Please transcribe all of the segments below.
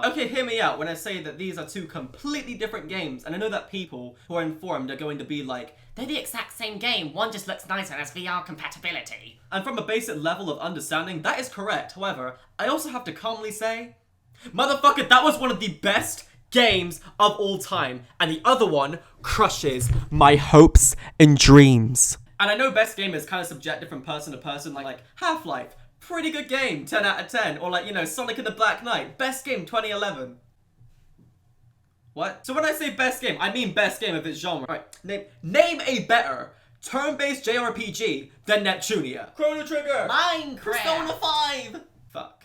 Okay, hear me out when I say that these are two completely different games, and I know that people who are informed are going to be like, they're the exact same game, one just looks nicer and has VR compatibility. And from a basic level of understanding, that is correct. However, I also have to calmly say, motherfucker, that was one of the best games of all time, and the other one crushes my hopes and dreams. And I know best game is kind of subjective from person to person, like Half-Life, pretty good game, 10 out of 10, or like, you know, Sonic and the Black Knight, best game 2011. What? So when I say best game, I mean best game of its genre. Right, name a better turn-based JRPG than Neptunia. Chrono Trigger! Minecraft! Persona 5! Fuck.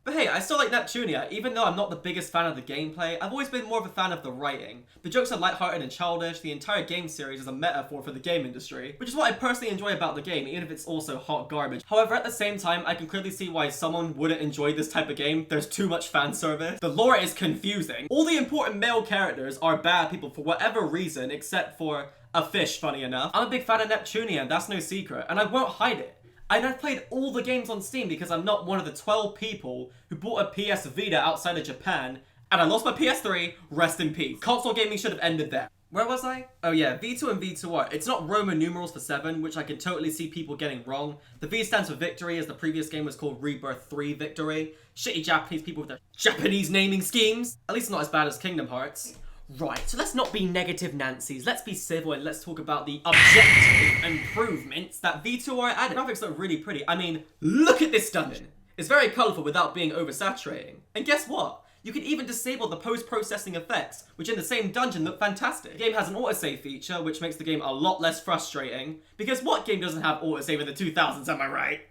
But hey, I still like Neptunia, even though I'm not the biggest fan of the gameplay. I've always been more of a fan of the writing. The jokes are lighthearted and childish, the entire game series is a metaphor for the game industry, which is what I personally enjoy about the game, even if it's also hot garbage. However, at the same time, I can clearly see why someone wouldn't enjoy this type of game. There's too much fan service. The lore is confusing. All the important male characters are bad people for whatever reason, except for a fish, funny enough. I'm a big fan of Neptunia, and that's no secret, and I won't hide it. And I've played all the games on Steam because I'm not one of the 12 people who bought a PS Vita outside of Japan, and I lost my PS3, rest in peace. Console gaming should have ended there. Where was I? Oh yeah, V2 and V2R. It's not Roman numerals for 7, which I can totally see people getting wrong. The V stands for victory, as the previous game was called Rebirth 3 Victory. Shitty Japanese people with their Japanese naming schemes. At least not as bad as Kingdom Hearts. Right, so let's not be negative Nancy's, let's be civil and let's talk about the objective improvements that V2R added. Graphics look really pretty. I mean, look at this dungeon. It's very colourful without being oversaturating. And guess what? You can even disable the post-processing effects, which in the same dungeon look fantastic. The game has an autosave feature, which makes the game a lot less frustrating, because what game doesn't have autosave in the 2000s, am I right?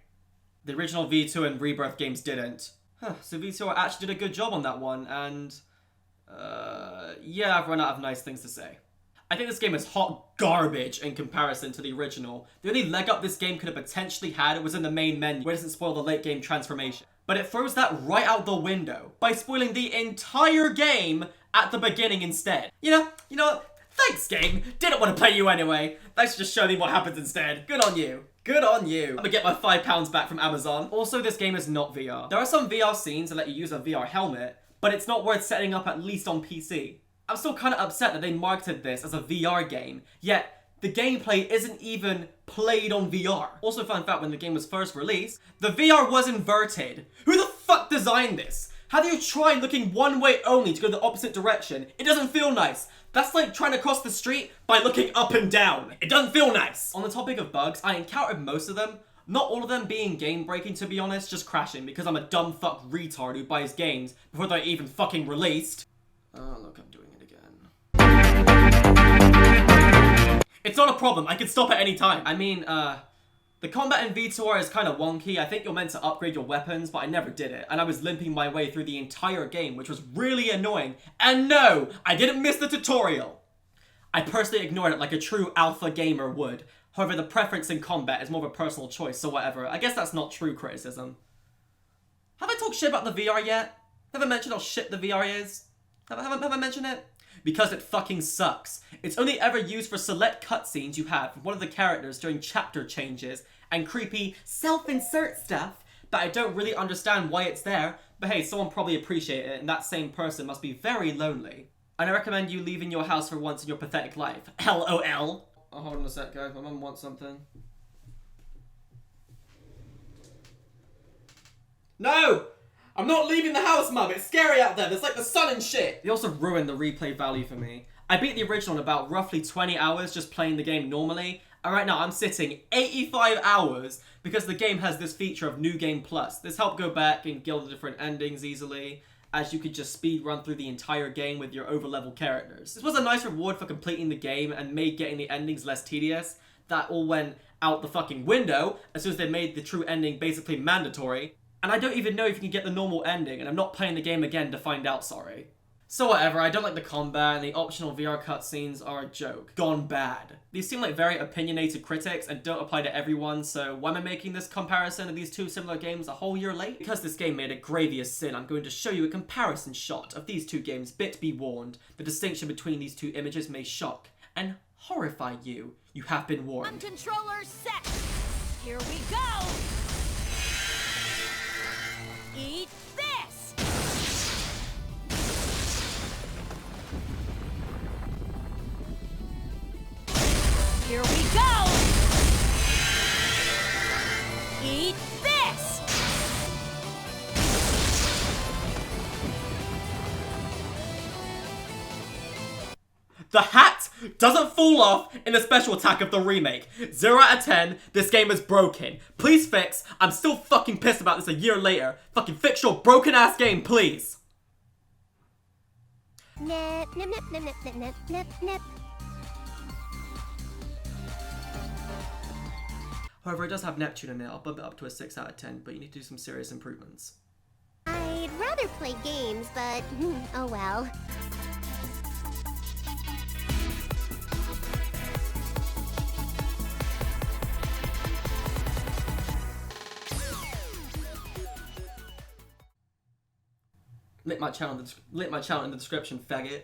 The original V2 and Rebirth games didn't. So V2R actually did a good job on that one, and yeah, I've run out of nice things to say. I think this game is hot garbage in comparison to the original. The only leg up this game could have potentially had was in the main menu, where it doesn't spoil the late game transformation. But it throws that right out the window by spoiling the entire game at the beginning instead. You know what? Thanks, game. Didn't want to play you anyway. Thanks for just showing me what happens instead. Good on you. Good on you. I'm gonna get my £5 back from Amazon. Also, this game is not VR. There are some VR scenes that let you use a VR helmet, but it's not worth setting up at least on PC. I'm still kind of upset that they marketed this as a VR game, yet the gameplay isn't even played on VR. Also, fun fact, when the game was first released, the VR was inverted. Who the fuck designed this? How do you try looking one way only to go the opposite direction? It doesn't feel nice. That's like trying to cross the street by looking up and down. It doesn't feel nice. On the topic of bugs, I encountered most of them. Not all of them being game-breaking, to be honest, just crashing because I'm a dumb fuck retard who buys games before they're even fucking released. Oh, look, I'm doing it again. It's not a problem, I can stop at any time. I mean, the combat in V2R is kind of wonky. I think you're meant to upgrade your weapons, but I never did it. And I was limping my way through the entire game, which was really annoying. And no, I didn't miss the tutorial. I personally ignored it like a true alpha gamer would. However, the preference in combat is more of a personal choice, so whatever. I guess that's not true criticism. Have I talked shit about the VR yet? Have I mentioned how shit the VR is? Have I mentioned it? Because it fucking sucks. It's only ever used for select cutscenes you have with one of the characters during chapter changes and creepy self-insert stuff that I don't really understand why it's there, but hey, someone probably appreciated it and that same person must be very lonely. And I recommend you leaving your house for once in your pathetic life. LOL. Oh, hold on a sec, guys. My mum wants something. No! I'm not leaving the house, Mum! It's scary out there! There's like the sun and shit! They also ruined the replay value for me. I beat the original in about roughly 20 hours just playing the game normally, and right now I'm sitting 85 hours because the game has this feature of New Game Plus. This helped go back and get all the different endings easily, as you could just speed run through the entire game with your over-level characters. This was a nice reward for completing the game and made getting the endings less tedious. That all went out the fucking window as soon as they made the true ending basically mandatory. And I don't even know if you can get the normal ending, and I'm not playing the game again to find out, sorry. So whatever, I don't like the combat, and the optional VR cutscenes are a joke. Gone bad. These seem like very opinionated critics and don't apply to everyone, so why am I making this comparison of these two similar games a whole year late? Because this game made a grievous sin, I'm going to show you a comparison shot of these two games, but be warned. The distinction between these two images may shock and horrify you. You have been warned. Controller set. Here we go. Eat this. The hat doesn't fall off in the special attack of the remake. 0 out of 10, this game is broken. Please fix. I'm still fucking pissed about this a year later. Fucking fix your broken ass game, please. Nip, nip, nip, nip, nip, nip, nip, nip, nip. However, it does have Neptunia in it. I'll bump it up to a 6 out of 10, but you need to do some serious improvements. I'd rather play games, but oh well. Link my channel in the description, faggot.